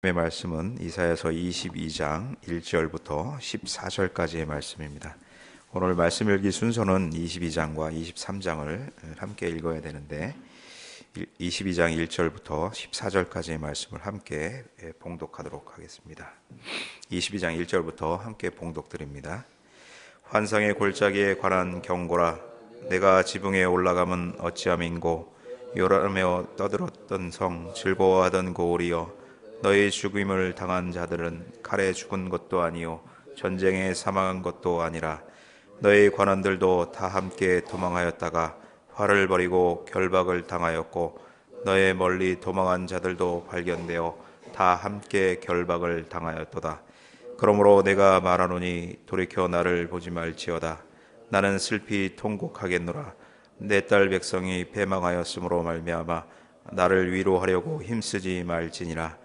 말씀은 이사야서 22장 1절부터 14절까지의 말씀입니다. 오늘 말씀 읽기 순서는 22장과 23장을 함께 읽어야 되는데 22장 1절부터 14절까지의 말씀을 함께 봉독하도록 하겠습니다. 22장 1절부터 함께 봉독드립니다. 환상의 골짜기에 관한 경고라. 내가 지붕에 올라가면 어찌함인고, 요란하며 떠들었던 성, 즐거워하던 고을이여, 너희 죽임을 당한 자들은 칼에 죽은 것도 아니요 전쟁에 사망한 것도 아니라 너희 관원들도 다 함께 도망하였다가 활을 버리고 결박을 당하였고, 너희 멀리 도망한 자들도 발견되어 다 함께 결박을 당하였도다. 그러므로 내가 말하노니 돌이켜 나를 보지 말지어다. 나는 슬피 통곡하겠노라. 내 딸 백성이 패망하였으므로 말미암아 나를 위로하려고 힘쓰지 말지니라.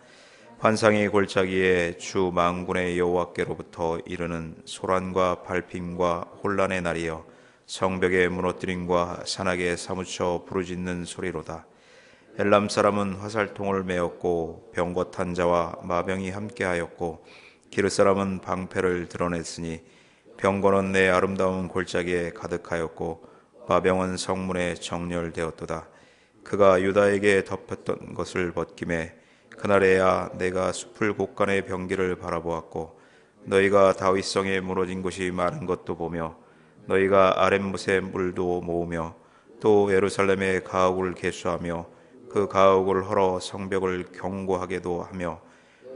환상의 골짜기에 주 만군의 여호와께로부터 이르는 소란과 발핌과 혼란의 날이여, 성벽의 무너뜨림과 산악에 사무쳐 부르짖는 소리로다. 엘람 사람은 화살통을 메었고 병거 탄 자와 마병이 함께하였고, 기르 사람은 방패를 드러냈으니 병거는 내 아름다운 골짜기에 가득하였고 마병은 성문에 정렬되었도다. 그가 유다에게 덮였던 것을 벗김에 그날에야 내가 숲을 곳간의 병기를 바라보았고, 너희가 다윗성에 무너진 곳이 많은 것도 보며 너희가 아랫못의 물도 모으며 또 예루살렘의 가옥을 개수하며 그 가옥을 헐어 성벽을 견고하게도 하며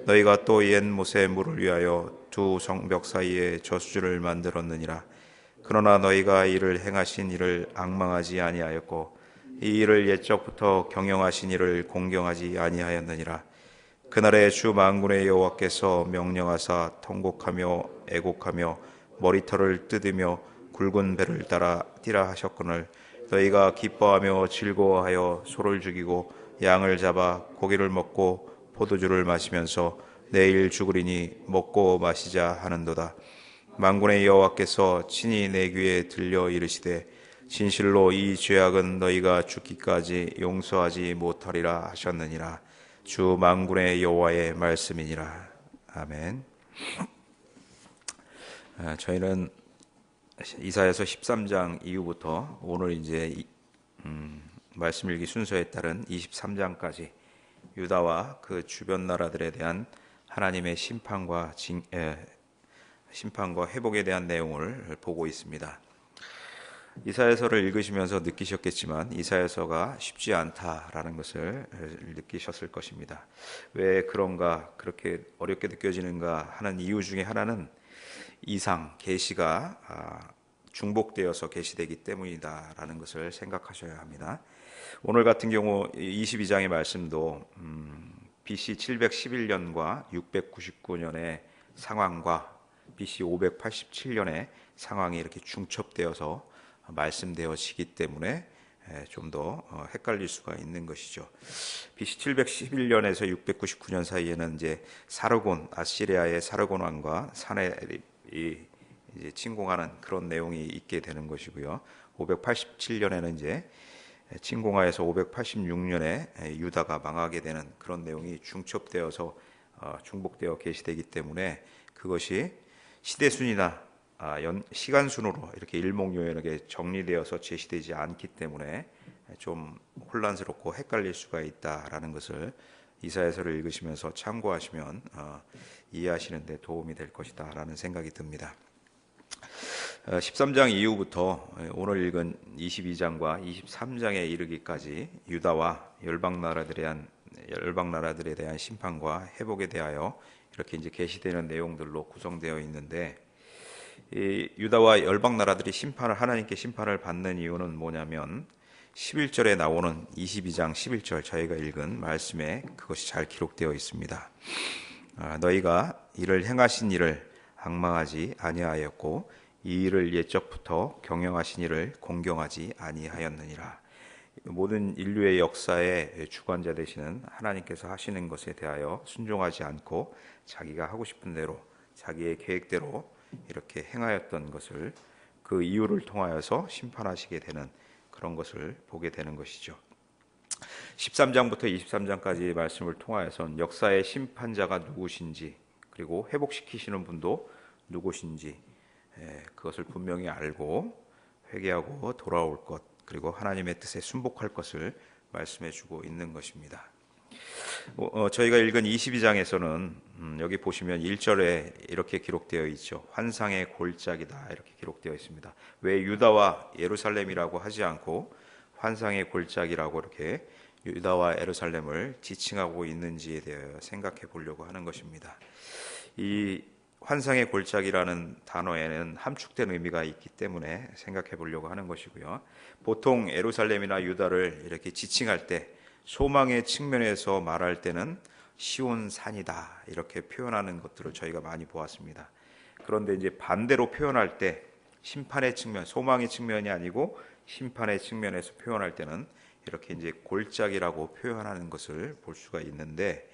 너희가 또 옛못의 물을 위하여 두 성벽 사이에 저수지를 만들었느니라. 그러나 너희가 이를 행하신 이를 앙망하지 아니하였고 이 일을 옛적부터 경영하신 이를 공경하지 아니하였느니라. 그날에 주 만군의 여호와께서 명령하사 통곡하며 애곡하며 머리털을 뜯으며 굵은 배를 따라 뛰라 하셨거늘, 너희가 기뻐하며 즐거워하여 소를 죽이고 양을 잡아 고기를 먹고 포도주를 마시면서 내일 죽으리니 먹고 마시자 하는도다. 만군의 여호와께서 친히 내 귀에 들려 이르시되, 진실로 이 죄악은 너희가 죽기까지 용서하지 못하리라 하셨느니라. 주 만군의 여호와의 말씀이니라. 아멘. 저희는 이사야서 13장 이후부터 오늘 이제 말씀 읽기 순서에 따른 23장까지 유다와 그 주변 나라들에 대한 하나님의 심판과 회복에 대한 내용을 보고 있습니다. 이사야서를 읽으시면서 느끼셨겠지만 이사야서가 쉽지 않다라는 것을 느끼셨을 것입니다. 왜 그런가, 그렇게 어렵게 느껴지는가 하는 이유 중에 하나는 이상, 계시가 중복되어서 계시되기 때문이다라는 것을 생각하셔야 합니다. 오늘 같은 경우 22장의 말씀도 BC 711년과 699년의 상황과 BC 587년의 상황이 이렇게 중첩되어서 말씀되어지기 때문에 좀 더 헷갈릴 수가 있는 것이죠. BC 711년에서 699년 사이에는 이제 사르곤, 아시리아의 사르곤 왕과 사네립이 이제 침공하는 그런 내용이 있게 되는 것이고요. 587년에는 이제 침공하여서 586년에 유다가 망하게 되는 그런 내용이 중첩되어서 중복되어 계시되기 때문에 그것이 시대순위나 시간 순으로 이렇게 일목요연하게 정리되어서 제시되지 않기 때문에 좀 혼란스럽고 헷갈릴 수가 있다라는 것을 이사야서를 읽으시면서 참고하시면 이해하시는 데 도움이 될 것이다라는 생각이 듭니다. 13장 이후부터 오늘 읽은 22장과 23장에 이르기까지 유다와 열방 나라들에 대한 심판과 회복에 대하여 이렇게 이제 계시되는 내용들로 구성되어 있는데, 이 유다와 열방 나라들이 하나님께 심판을 받는 이유는 뭐냐면 11절에 나오는 22장 11절 저희가 읽은 말씀에 그것이 잘 기록되어 있습니다. 너희가 이를 행하신 이를 앙망하지 아니하였고 이 일을 옛적부터 경영하신 이를 공경하지 아니하였느니라. 모든 인류의 역사의 주관자 되시는 하나님께서 하시는 것에 대하여 순종하지 않고 자기가 하고 싶은 대로 자기의 계획대로 이렇게 행하였던 것을, 그 이유를 통하여서 심판하시게 되는 그런 것을 보게 되는 것이죠. 13장부터 23장까지의 말씀을 통하여선 역사의 심판자가 누구신지, 그리고 회복시키시는 분도 누구신지, 그것을 분명히 알고 회개하고 돌아올 것, 그리고 하나님의 뜻에 순복할 것을 말씀해 주고 있는 것입니다. 저희가 읽은 22장에서는 여기 보시면 1절에 이렇게 기록되어 있죠. 환상의 골짜기다, 이렇게 기록되어 있습니다. 왜 유다와 예루살렘이라고 하지 않고 환상의 골짜기라고 이렇게 유다와 예루살렘을 지칭하고 있는지에 대해 생각해 보려고 하는 것입니다. 이 환상의 골짜기라는 단어에는 함축된 의미가 있기 때문에 생각해 보려고 하는 것이고요. 보통 예루살렘이나 유다를 이렇게 지칭할 때 소망의 측면에서 말할 때는 시온산이다, 이렇게 표현하는 것들을 저희가 많이 보았습니다. 그런데 이제 반대로 표현할 때 심판의 측면, 소망의 측면이 아니고 심판의 측면에서 표현할 때는 이렇게 이제 골짜기라고 표현하는 것을 볼 수가 있는데,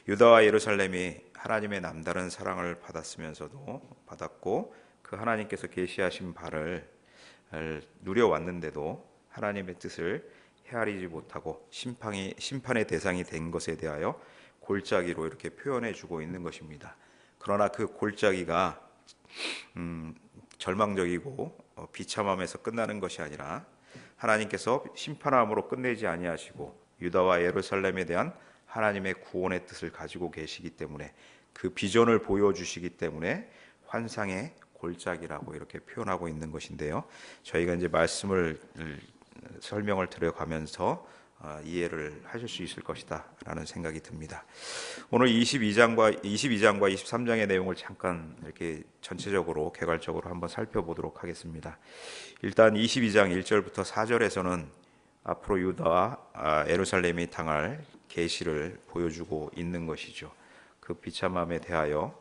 유다와 예루살렘이 하나님의 남다른 사랑을 받았고 그 하나님께서 계시하신 바를 누려왔는데도 하나님의 뜻을 헤아리지 못하고 심판의 대상이 된 것에 대하여 골짜기로 이렇게 표현해 주고 있는 것입니다. 그러나 그 골짜기가 절망적이고 비참함에서 끝나는 것이 아니라 하나님께서 심판함으로 끝내지 아니하시고 유다와 예루살렘에 대한 하나님의 구원의 뜻을 가지고 계시기 때문에, 그 비전을 보여주시기 때문에 환상의 골짜기라고 이렇게 표현하고 있는 것인데요. 저희가 이제 말씀을 설명을 드려가면서 이해를 하실 수 있을 것이다 라는 생각이 듭니다. 오늘 22장과 23장의 내용을 잠깐 이렇게 전체적으로 개괄적으로 한번 살펴보도록 하겠습니다. 일단 22장 1절부터 4절에서는 앞으로 유다와 예루살렘이 당할 계시를 보여주고 있는 것이죠. 그 비참함에 대하여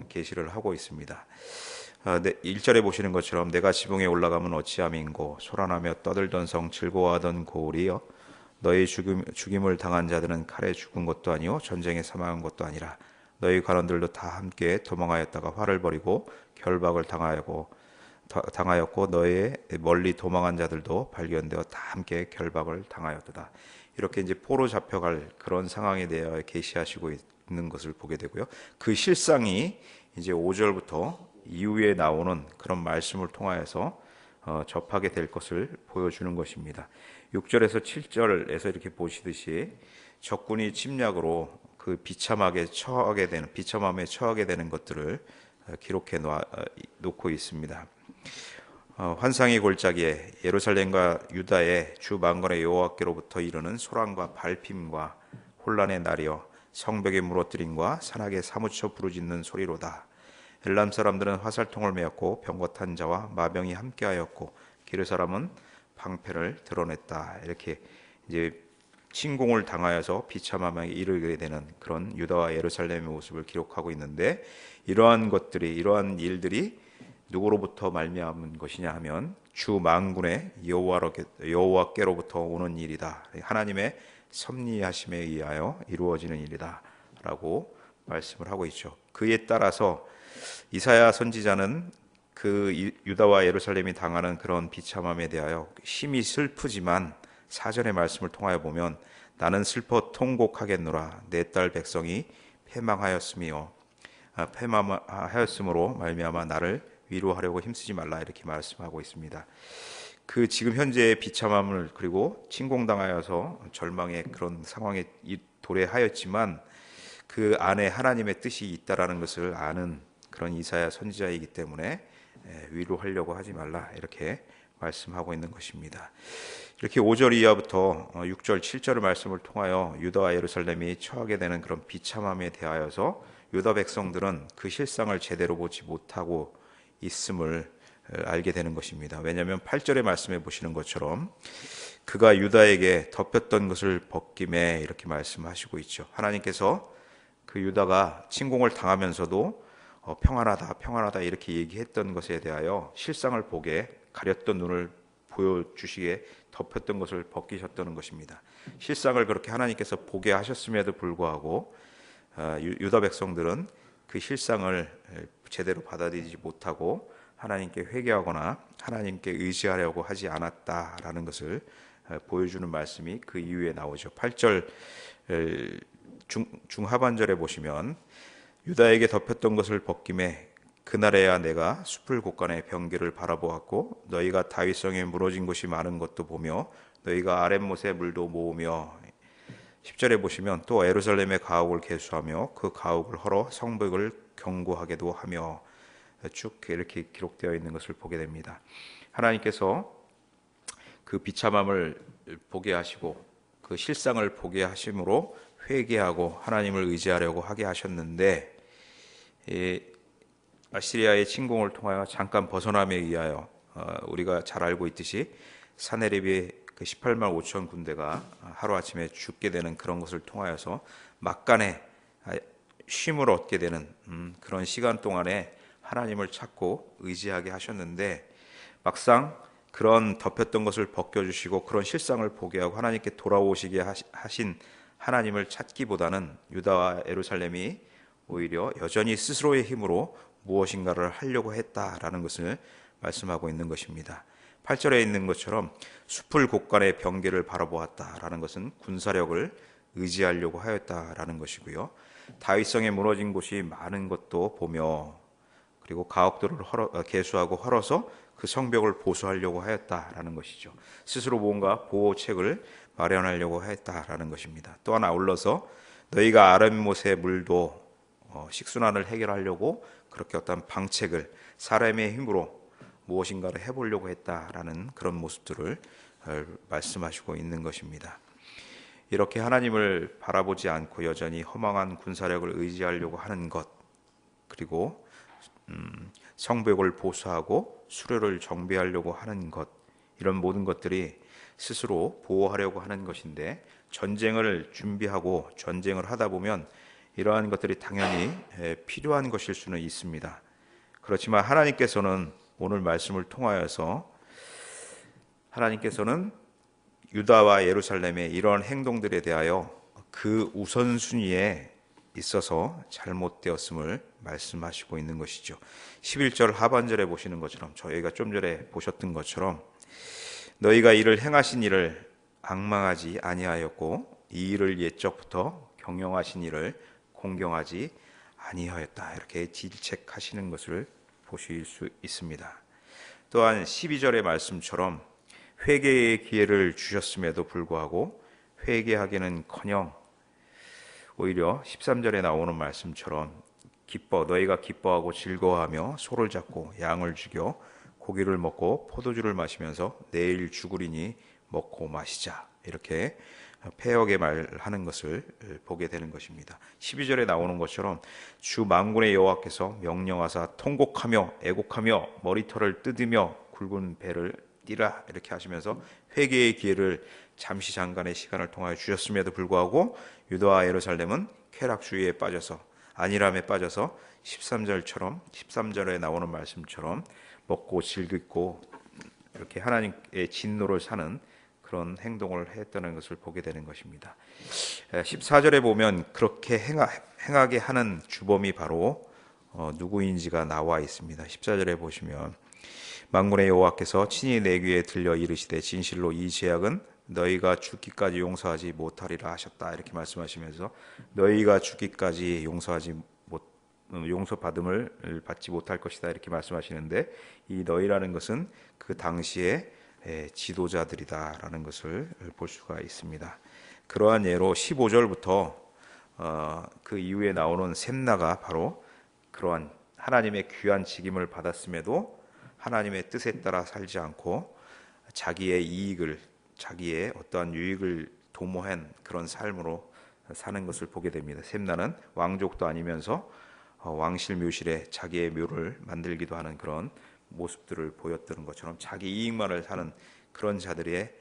계시를 하고 있습니다. 1절에 보시는 것처럼 내가 지붕에 올라가면 어찌함인고 소란하며 떠들던 성 즐거워하던 고을이여, 너희 죽임을 당한 자들은 칼에 죽은 것도 아니요 전쟁에 사망한 것도 아니라 너희 관원들도 다 함께 도망하였다가 화를 벌이고 결박을 당하였고 너희의 멀리 도망한 자들도 발견되어 다 함께 결박을 당하였도다. 이렇게 이제 포로 잡혀갈 그런 상황에 대하여 계시하시고 있는 것을 보게 되고요. 그 실상이 이제 5절부터 이후에 나오는 그런 말씀을 통하여서 접하게 될 것을 보여주는 것입니다. 6절에서 7절에서 이렇게 보시듯이 적군이 침략으로 그 비참함에 처하게 되는 것들을 기록해 놓고 있습니다. 환상의 골짜기에 예루살렘과 유다의 주 만군의 여호와께로부터 이르는 소란과 발핌과 혼란의 날이여, 성벽의 무너뜨림과 산악에 사무쳐 부르짖는 소리로다. 엘람 사람들은 화살통을 메었고 병거탄 자와 마병이 함께하였고 기르 사람은 방패를 드러냈다. 이렇게 이제 침공을 당하여서 비참함에 이르게 되는 그런 유다와 예루살렘의 모습을 기록하고 있는데, 이러한 일들이 누구로부터 말미암은 것이냐 하면 주 만군의 여호와께로부터 오는 일이다. 하나님의 섭리하심에 의하여 이루어지는 일이다 라고 말씀을 하고 있죠. 그에 따라서 이사야 선지자는 그 유다와 예루살렘이 당하는 그런 비참함에 대하여 심히 슬프지만 4절의 말씀을 통하여 보면 나는 슬퍼 통곡하겠노라. 내 딸 백성이 패망하였으므로 말미암아 나를 위로하려고 힘쓰지 말라, 이렇게 말씀하고 있습니다. 그 지금 현재의 비참함을, 그리고 침공당하여서 절망의 그런 상황에 도래하였지만 그 안에 하나님의 뜻이 있다라는 것을 아는 그런 이사야 선지자이기 때문에 위로하려고 하지 말라, 이렇게 말씀하고 있는 것입니다. 이렇게 5절 이하부터 6절, 7절의 말씀을 통하여 유다와 예루살렘이 처하게 되는 그런 비참함에 대하여서 유다 백성들은 그 실상을 제대로 보지 못하고 있음을 알게 되는 것입니다. 왜냐하면 8절의 말씀해 보시는 것처럼 그가 유다에게 덮였던 것을 벗김에, 이렇게 말씀하시고 있죠. 하나님께서 그 유다가 침공을 당하면서도 평안하다 이렇게 얘기했던 것에 대하여 실상을 보게 가렸던 눈을 보여주시게 덮였던 것을 벗기셨다는 것입니다. 실상을 그렇게 하나님께서 보게 하셨음에도 불구하고 유다 백성들은 그 실상을 제대로 받아들이지 못하고 하나님께 회개하거나 하나님께 의지하려고 하지 않았다라는 것을 보여주는 말씀이 그 이후에 나오죠. 8절 중하반절에 보시면 유다에게 덮였던 것을 벗김에 그날에야 내가 숲을 곳간의 병기를 바라보았고 너희가 다윗성에 무너진 곳이 많은 것도 보며 너희가 아랫못의 물도 모으며 10절에 보시면 또 예루살렘의 가옥을 개수하며 그 가옥을 헐어 성벽을 견고하게도 하며 쭉 이렇게 기록되어 있는 것을 보게 됩니다. 하나님께서 그 비참함을 보게 하시고 그 실상을 보게 하심으로 회개하고 하나님을 의지하려고 하게 하셨는데 아시리아의 침공을 통하여 잠깐 벗어남에 의하여 우리가 잘 알고 있듯이 사내립의 그 18만 5천 군대가 하루아침에 죽게 되는 그런 것을 통하여서 막간에 쉼을 얻게 되는 그런 시간 동안에 하나님을 찾고 의지하게 하셨는데 막상 그런 덮였던 것을 벗겨주시고 그런 실상을 보게 하고 하나님께 돌아오시게 하신 하나님을 찾기보다는 유다와 예루살렘이 오히려 여전히 스스로의 힘으로 무엇인가를 하려고 했다라는 것을 말씀하고 있는 것입니다. 8절에 있는 것처럼 숲을 곳간의 병기를 바라보았다라는 것은 군사력을 의지하려고 하였다라는 것이고요. 다윗성에 무너진 곳이 많은 것도 보며 그리고 가옥들을 개수하고 헐어서 그 성벽을 보수하려고 하였다라는 것이죠. 스스로 뭔가 보호책을 마련하려고 하였다라는 것입니다. 또한 아울러서 너희가 아랫못의 물도 식순환을 해결하려고 그렇게 어떤 방책을 사람의 힘으로 무엇인가를 해보려고 했다라는 그런 모습들을 말씀하시고 있는 것입니다. 이렇게 하나님을 바라보지 않고 여전히 허망한 군사력을 의지하려고 하는 것, 그리고 성벽을 보수하고 수료를 정비하려고 하는 것, 이런 모든 것들이 스스로 보호하려고 하는 것인데 전쟁을 준비하고 전쟁을 하다 보면 이러한 것들이 당연히 필요한 것일 수는 있습니다. 그렇지만 하나님께서는 오늘 말씀을 통하여서 하나님께서는 유다와 예루살렘의 이러한 행동들에 대하여 그 우선순위에 있어서 잘못되었음을 말씀하시고 있는 것이죠. 11절 하반절에 보시는 것처럼 저희가 좀 전에 보셨던 것처럼 너희가 이를 행하신 일을 앙망하지 아니하였고 이 일을 옛적부터 경영하신 일을 공경하지 아니하였다. 이렇게 질책하시는 것을 보실 수 있습니다. 또한 12절의 말씀처럼 회개의 기회를 주셨음에도 불구하고 회개하기는커녕 오히려 13절에 나오는 말씀처럼 너희가 기뻐하고 즐거워하며 소를 잡고 양을 죽여 고기를 먹고 포도주를 마시면서 내일 죽으리니 먹고 마시자, 이렇게 패역의 말하는 것을 보게 되는 것입니다. 12절에 나오는 것처럼 주 만군의 여호와께서 명령하사 통곡하며 애곡하며 머리털을 뜯으며 굵은 배를 띠라, 이렇게 하시면서 회개의 기회를 잠시 잠깐의 시간을 통하여 주셨음에도 불구하고 유다와 예루살렘은 쾌락주의에 빠져서 안일함에 빠져서 13절에 나오는 말씀처럼 먹고 즐기고 이렇게 하나님의 진노를 사는 그런 행동을 했다는 것을 보게 되는 것입니다. 14절에 보면 그렇게 행하게 하는 주범이 바로 누구인지가 나와 있습니다. 14절에 보시면 만군의 여호와께서 친히 내 귀에 들려 이르시되 진실로 이 죄악은 너희가 죽기까지 용서하지 못하리라 하셨다, 이렇게 말씀하시면서 너희가 죽기까지 용서받음을 받지 못할 것이다, 이렇게 말씀하시는데 이 너희라는 것은 그 당시에 지도자들이다라는 것을 볼 수가 있습니다. 그러한 예로 15절부터 그 이후에 나오는 셈나가 바로 그러한 하나님의 귀한 직임을 받았음에도 하나님의 뜻에 따라 살지 않고 자기의 어떠한 유익을 도모한 그런 삶으로 사는 것을 보게 됩니다. 셈나는 왕족도 아니면서 왕실 묘실에 자기의 묘를 만들기도 하는 그런 모습들을 보였던 것처럼 자기 이익만을 사는 그런 자들의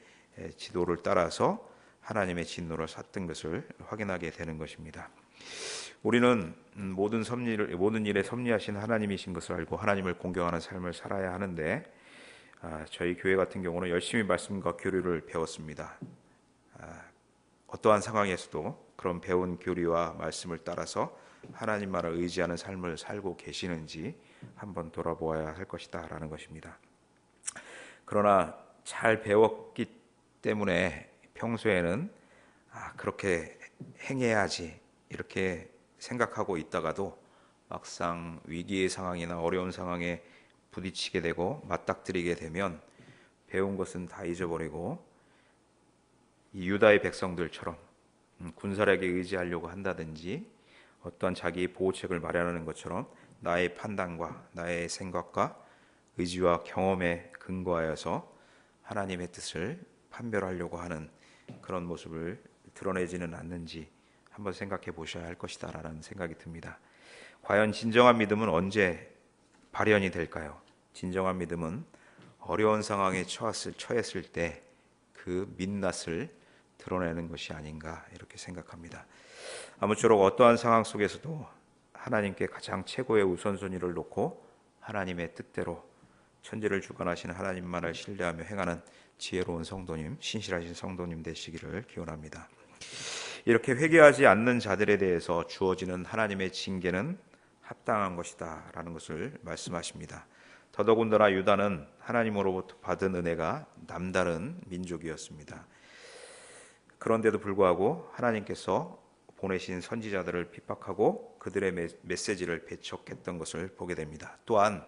지도를 따라서 하나님의 진노를 샀던 것을 확인하게 되는 것입니다. 우리는 모든 일에 섭리하신 하나님이신 것을 알고 하나님을 공경하는 삶을 살아야 하는데 저희 교회 같은 경우는 열심히 말씀과 교리를 배웠습니다. 어떠한 상황에서도 그런 배운 교리와 말씀을 따라서 하나님만을 의지하는 삶을 살고 계시는지 한번 돌아보아야 할 것이다 라는 것입니다. 그러나 잘 배웠기 때문에 평소에는 그렇게 행해야지 이렇게 생각하고 있다가도 막상 위기의 상황이나 어려운 상황에 부딪히게 되고 맞닥뜨리게 되면 배운 것은 다 잊어버리고 이 유다의 백성들처럼 군사력에 의지하려고 한다든지 어떠한 자기 보호책을 마련하는 것처럼 나의 판단과 나의 생각과 의지와 경험에 근거하여서 하나님의 뜻을 판별하려고 하는 그런 모습을 드러내지는 않는지 한번 생각해 보셔야 할 것이다라는 생각이 듭니다. 과연 진정한 믿음은 언제 발현이 될까요? 진정한 믿음은 어려운 상황에 처했을 때 그 민낯을 드러내는 것이 아닌가 이렇게 생각합니다. 아무쪼록 어떠한 상황 속에서도 하나님께 가장 최고의 우선순위를 놓고 하나님의 뜻대로 천지를 주관하시는 하나님만을 신뢰하며 행하는 지혜로운 성도님, 신실하신 성도님 되시기를 기원합니다. 이렇게 회개하지 않는 자들에 대해서 주어지는 하나님의 징계는 합당한 것이다 라는 것을 말씀하십니다. 더더군다나 유다는 하나님으로부터 받은 은혜가 남다른 민족이었습니다. 그런데도 불구하고 하나님께서 보내신 선지자들을 핍박하고 그들의 메시지를 배척했던 것을 보게 됩니다. 또한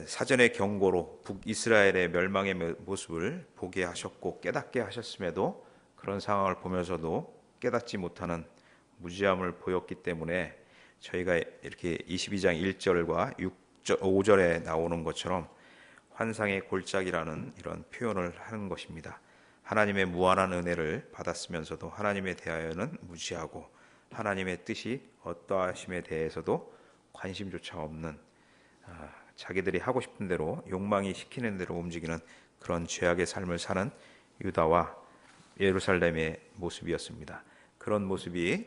사전의 경고로 북이스라엘의 멸망의 모습을 보게 하셨고 깨닫게 하셨음에도 그런 상황을 보면서도 깨닫지 못하는 무지함을 보였기 때문에 저희가 이렇게 22장 1절과 5절에 나오는 것처럼 환상의 골짜기라는 이런 표현을 하는 것입니다. 하나님의 무한한 은혜를 받았으면서도 하나님에 대하여는 무지하고 하나님의 뜻이 어떠하심에 대해서도 관심조차 없는 자기들이 하고 싶은 대로 욕망이 시키는 대로 움직이는 그런 죄악의 삶을 사는 유다와 예루살렘의 모습이었습니다. 그런 모습이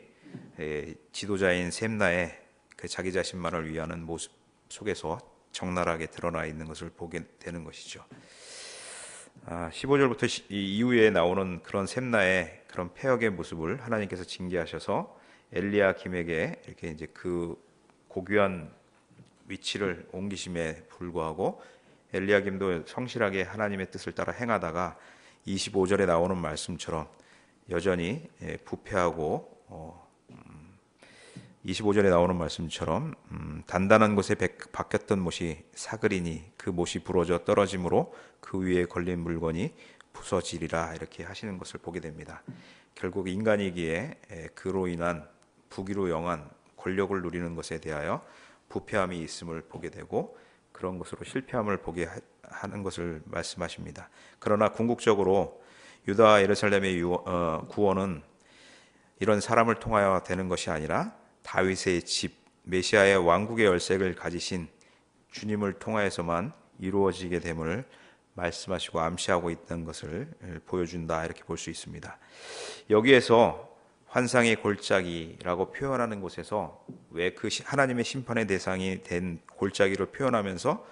지도자인 셈나의 그 자기 자신만을 위하는 모습 속에서 적나라하게 드러나 있는 것을 보게 되는 것이죠. 15절부터 이후에 나오는 그런 셈나의 그런 패역의 모습을 하나님께서 징계하셔서 엘리야김에게 이렇게 이제 그 고귀한 위치를 옮기심에 불구하고 엘리야김도 성실하게 하나님의 뜻을 따라 행하다가 25절에 나오는 말씀처럼 여전히 부패하고 25절에 나오는 말씀처럼 단단한 곳에 박혔던 못이 사그리니 그 못이 부러져 떨어짐으로 그 위에 걸린 물건이 부서지리라 이렇게 하시는 것을 보게 됩니다. 결국 인간이기에 그로 인한 부귀로 영한 권력을 누리는 것에 대하여 부패함이 있음을 보게 되고 그런 것으로 실패함을 보게 하는 것을 말씀하십니다. 그러나 궁극적으로 유다와 예루살렘의 구원은 이런 사람을 통하여 되는 것이 아니라 다윗의 집 메시아의 왕국의 열쇠를 가지신 주님을 통하여서만 이루어지게 됨을 말씀하시고 암시하고 있던 것을 보여준다 이렇게 볼 수 있습니다. 여기에서 환상의 골짜기라고 표현하는 곳에서 왜 그 하나님의 심판의 대상이 된 골짜기로 표현하면서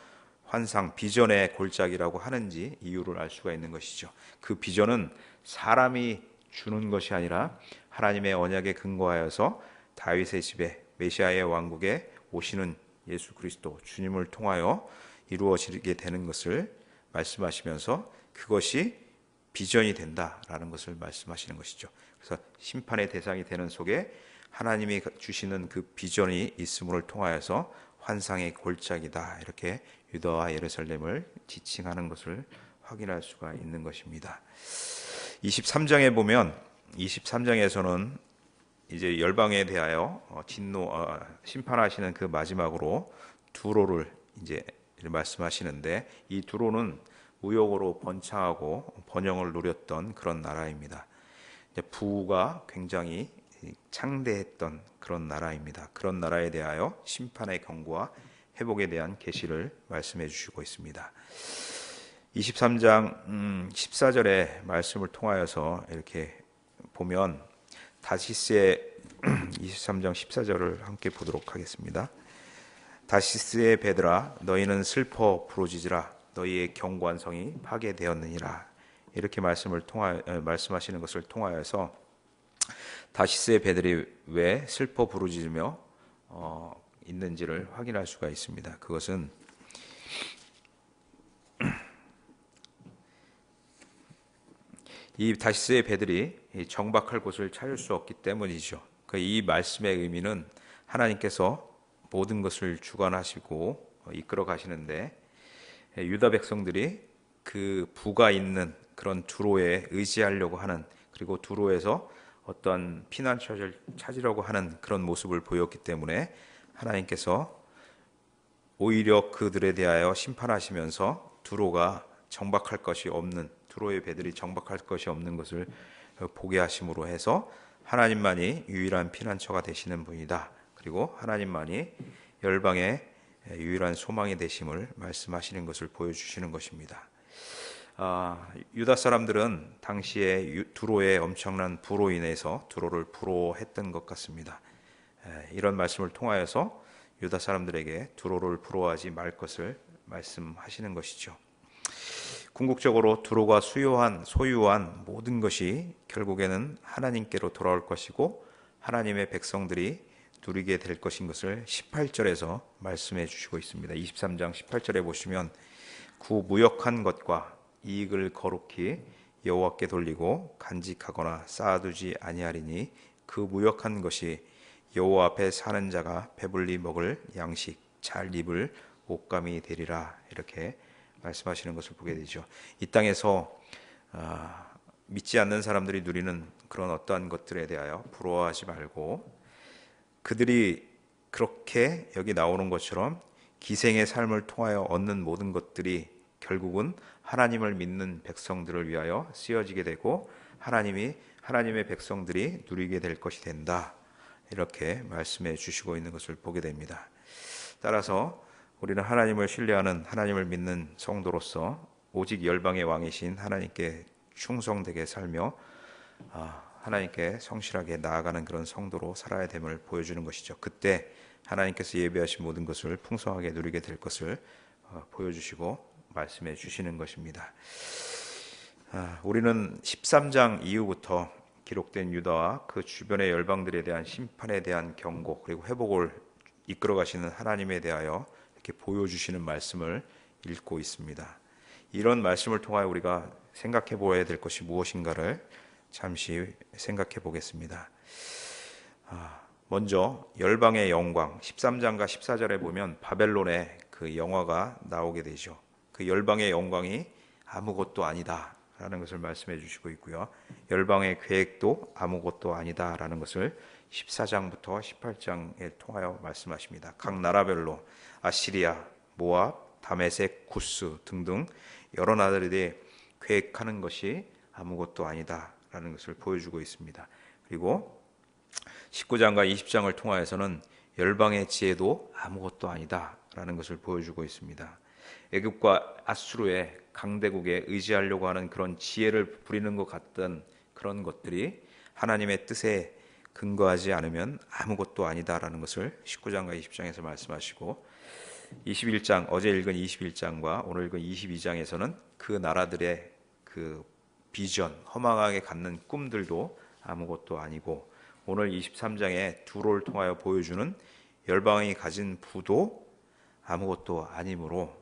환상, 비전의 골짜기라고 하는지 이유를 알 수가 있는 것이죠. 그 비전은 사람이 주는 것이 아니라 하나님의 언약에 근거하여서 다윗의 집에 메시아의 왕국에 오시는 예수 그리스도 주님을 통하여 이루어지게 되는 것을 말씀하시면서 그것이 비전이 된다라는 것을 말씀하시는 것이죠. 그래서 심판의 대상이 되는 속에 하나님이 주시는 그 비전이 있음을 통하여서 환상의 골짜기다 이렇게 유다와 예루살렘을 지칭하는 것을 확인할 수가 있는 것입니다. 23장에 보면 23장에서는 이제 열방에 대하여 심판하시는 그 마지막으로 두로를 이제 말씀하시는데 이 두로는 무역으로 번창하고 번영을 누렸던 그런 나라입니다. 부가 굉장히 창대했던 그런 나라입니다. 그런 나라에 대하여 심판의 경고와 회복에 대한 계시를 말씀해 주시고 있습니다. 23장 14절의 말씀을 통하여서 이렇게 보면 다시스의 23장 14절을 함께 보도록 하겠습니다. 다시스의 배들아 너희는 슬퍼 부르짖으라 너희의 견고한 성이 파괴되었느니라 이렇게 말씀하시는 것을 통하여서 다시스의 배들이 왜 슬퍼 부르짖으며 있는지를 확인할 수가 있습니다. 그것은 이 다시스의 배들이 이 정박할 곳을 찾을 수 없기 때문이죠. 이 말씀의 의미는 하나님께서 모든 것을 주관하시고 이끌어 가시는데, 유다 백성들이 그 부가 있는 그런 두로에 의지하려고 하는, 그리고 두로에서 어떤 피난처를 찾으려고 하는 그런 모습을 보였기 때문에 하나님께서 오히려 그들에 대하여 심판하시면서 두로가 정박할 것이 없는, 두로의 배들이 정박할 것이 없는 것을 보게 하심으로 해서 하나님만이 유일한 피난처가 되시는 분이다. 그리고 하나님만이 열방의 유일한 소망이 되심을 말씀하시는 것을 보여주시는 것입니다. 유다 사람들은 당시에 두로의 엄청난 부로 인해서 두로를 부러워했던 것 같습니다. 이런 말씀을 통하여서 유다 사람들에게 두로를 부러워하지 말 것을 말씀하시는 것이죠. 궁극적으로 두로가 소유한 모든 것이 결국에는 하나님께로 돌아올 것이고 하나님의 백성들이 누리게 될 것인 것을 18절에서 말씀해 주시고 있습니다. 23장 18절에 보시면 구 무역한 것과 이익을 거룩히 여호와께 돌리고 간직하거나 쌓아두지 아니하리니 그 무역한 것이 여호와 앞에 사는 자가 배불리 먹을 양식 잘 입을 옷감이 되리라, 이렇게 말씀하시는 것을 보게 되죠. 이 땅에서 믿지 않는 사람들이 누리는 그런 어떠한 것들에 대하여 부러워하지 말고, 그들이 그렇게 여기 나오는 것처럼 기생의 삶을 통하여 얻는 모든 것들이 결국은 하나님을 믿는 백성들을 위하여 쓰여지게 되고 하나님의 백성들이 누리게 될 것이 된다, 이렇게 말씀해 주시고 있는 것을 보게 됩니다. 따라서 우리는 하나님을 신뢰하는, 하나님을 믿는 성도로서 오직 열방의 왕이신 하나님께 충성되게 살며 하나님께 성실하게 나아가는 그런 성도로 살아야 됨을 보여주는 것이죠. 그때 하나님께서 예비하신 모든 것을 풍성하게 누리게 될 것을 보여주시고 말씀해 주시는 것입니다. 우리는 13장 이후부터 기록된 유다와 그 주변의 열방들에 대한 심판에 대한 경고, 그리고 회복을 이끌어 가시는 하나님에 대하여 이렇게 보여주시는 말씀을 읽고 있습니다. 이런 말씀을 통하여 우리가 생각해 보아야 될 것이 무엇인가를 잠시 생각해 보겠습니다. 먼저 열방의 영광, 13장과 14절에 보면 바벨론의 그 영화가 나오게 되죠. 그 열방의 영광이 아무것도 아니다 라는 것을 말씀해 주시고 있고요. 열방의 계획도 아무것도 아니다 라는 것을 14장부터 18장에 통하여 말씀하십니다. 각 나라별로 아시리아, 모압, 다메섹, 구스 등등 여러 나라들이 계획하는 것이 아무것도 아니다 라는 것을 보여주고 있습니다. 그리고 19장과 20장을 통하여서는 열방의 지혜도 아무것도 아니다 라는 것을 보여주고 있습니다. 애굽과 아수르의 강대국에 의지하려고 하는 그런 지혜를 부리는 것 같던 그런 것들이 하나님의 뜻에 근거하지 않으면 아무것도 아니다라는 것을 19장과 20장에서 말씀하시고, 21장, 어제 읽은 21장과 오늘 읽은 22장에서는 그 나라들의 그 비전, 허망하게 갖는 꿈들도 아무것도 아니고, 오늘 23장에 두로를 통하여 보여주는 열방이 가진 부도 아무것도 아니므로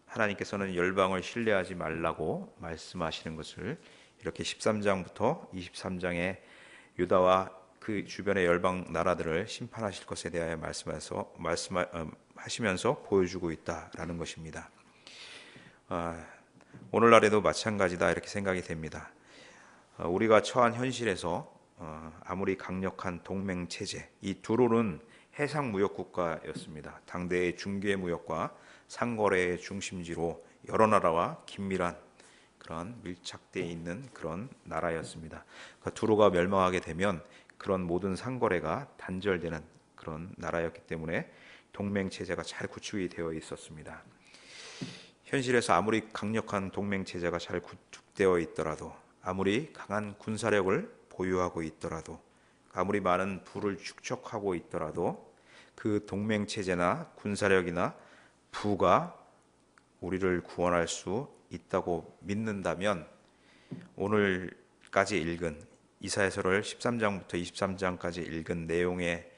하나님께서는 열방을 신뢰하지 말라고 말씀하시는 것을 이렇게 13장부터 23장에 유다와 그 주변의 열방 나라들을 심판하실 것에 대하여 말씀하시면서 보여주고 있다라는 것입니다. 오늘날에도 마찬가지다 이렇게 생각이 됩니다. 우리가 처한 현실에서 아무리 강력한 동맹 체제, 이 두로는 해상 무역 국가였습니다. 당대의 중개 무역과 상거래의 중심지로 여러 나라와 긴밀한 그런 밀착되어 있는 그런 나라였습니다. 두로가 멸망하게 되면 그런 모든 상거래가 단절되는 그런 나라였기 때문에 동맹 체제가 잘 구축이 되어 있었습니다. 현실에서 아무리 강력한 동맹 체제가 잘 구축되어 있더라도, 아무리 강한 군사력을 보유하고 있더라도, 아무리 많은 부를 축적하고 있더라도 그 동맹 체제나 군사력이나 부가 우리를 구원할 수 있다고 믿는다면 오늘까지 읽은 이사야서를 13장부터 23장까지 읽은 내용의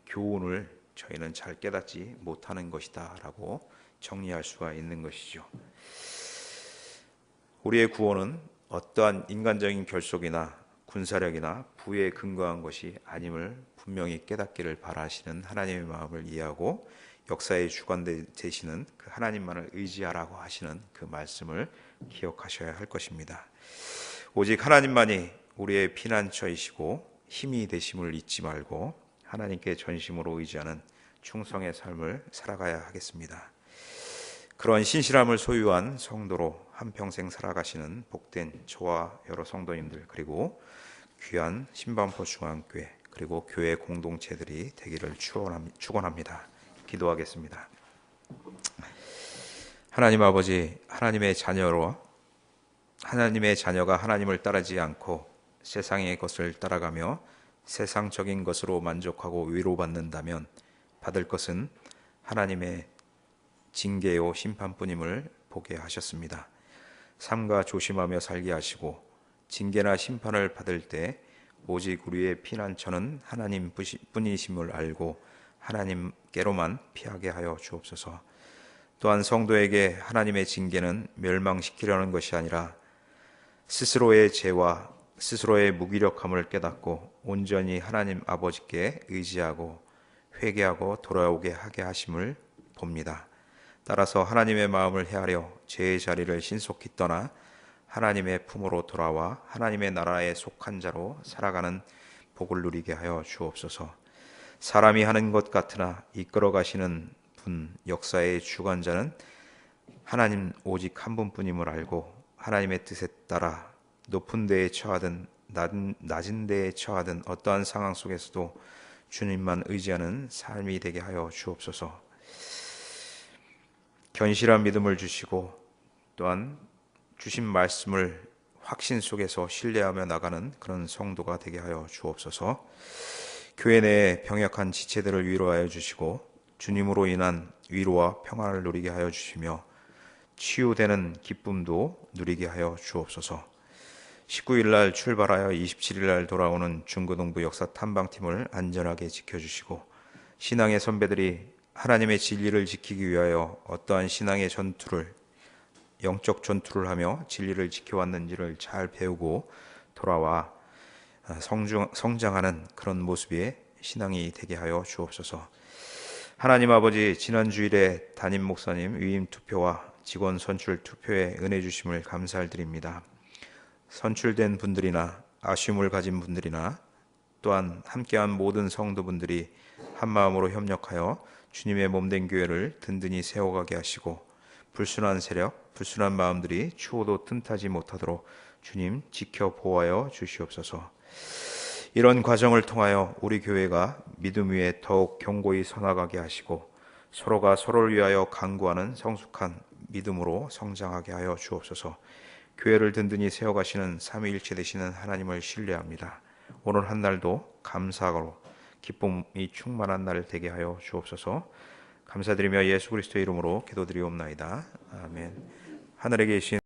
교훈을 저희는 잘 깨닫지 못하는 것이다 라고 정리할 수가 있는 것이죠. 우리의 구원은 어떠한 인간적인 결속이나 군사력이나 부에 근거한 것이 아님을 분명히 깨닫기를 바라시는 하나님의 마음을 이해하고 역사의 주관 되시는 그 하나님만을 의지하라고 하시는 그 말씀을 기억하셔야 할 것입니다. 오직 하나님만이 우리의 피난처이시고 힘이 되심을 잊지 말고 하나님께 전심으로 의지하는 충성의 삶을 살아가야 하겠습니다. 그런 신실함을 소유한 성도로 한평생 살아가시는 복된 저와 여러 성도님들, 그리고 귀한 신반포 중앙교회 그리고 교회 공동체들이 되기를 축원합니다. 기도하겠습니다. 하나님 아버지, 하나님의 자녀가 하나님을 따르지 않고 세상의 것을 따라가며 세상적인 것으로 만족하고 위로받는다면 받을 것은 하나님의 징계요 심판뿐임을 보게 하셨습니다. 삼가 조심하며 살게 하시고 징계나 심판을 받을 때 오직 우리의 피난처는 하나님 뿐이심을 알고 하나님께로만 피하게 하여 주옵소서. 또한 성도에게 하나님의 징계는 멸망시키려는 것이 아니라 스스로의 죄와 스스로의 무기력함을 깨닫고 온전히 하나님 아버지께 의지하고 회개하고 돌아오게 하게 하심을 봅니다. 따라서 하나님의 마음을 헤아려 죄의 자리를 신속히 떠나 하나님의 품으로 돌아와 하나님의 나라에 속한 자로 살아가는 복을 누리게 하여 주옵소서. 사람이 하는 것 같으나 이끌어 가시는 분, 역사의 주관자는 하나님 오직 한 분뿐임을 알고 하나님의 뜻에 따라 높은 데에 처하든 낮은 데에 처하든 어떠한 상황 속에서도 주님만 의지하는 삶이 되게 하여 주옵소서. 견실한 믿음을 주시고 또한 주신 말씀을 확신 속에서 신뢰하며 나가는 그런 성도가 되게 하여 주옵소서. 교회 내에 병약한 지체들을 위로하여 주시고 주님으로 인한 위로와 평안을 누리게 하여 주시며 치유되는 기쁨도 누리게 하여 주옵소서. 19일 날 출발하여 27일 날 돌아오는 중고등부 역사 탐방팀을 안전하게 지켜주시고 신앙의 선배들이 하나님의 진리를 지키기 위하여 어떠한 신앙의 영적 전투를 하며 진리를 지켜왔는지를 잘 배우고 돌아와 성장하는 그런 모습의 신앙이 되게 하여 주옵소서. 하나님 아버지, 지난 주일에 담임 목사님 위임 투표와 직원 선출 투표에 은혜 주심을 감사드립니다. 선출된 분들이나 아쉬움을 가진 분들이나 또한 함께한 모든 성도분들이 한마음으로 협력하여 주님의 몸된 교회를 든든히 세워가게 하시고 불순한 세력, 불순한 마음들이 추호도 틈타지 못하도록 주님 지켜 보호하여 주시옵소서. 이런 과정을 통하여 우리 교회가 믿음 위에 더욱 견고히 서나가게 하시고 서로가 서로를 위하여 간구하는 성숙한 믿음으로 성장하게 하여 주옵소서. 교회를 든든히 세워가시는 삼위일체 되시는 하나님을 신뢰합니다. 오늘 한 날도 감사로 기쁨이 충만한 날 되게 하여 주옵소서. 감사드리며 예수 그리스도의 이름으로 기도드리옵나이다. 아멘. 하늘에 계신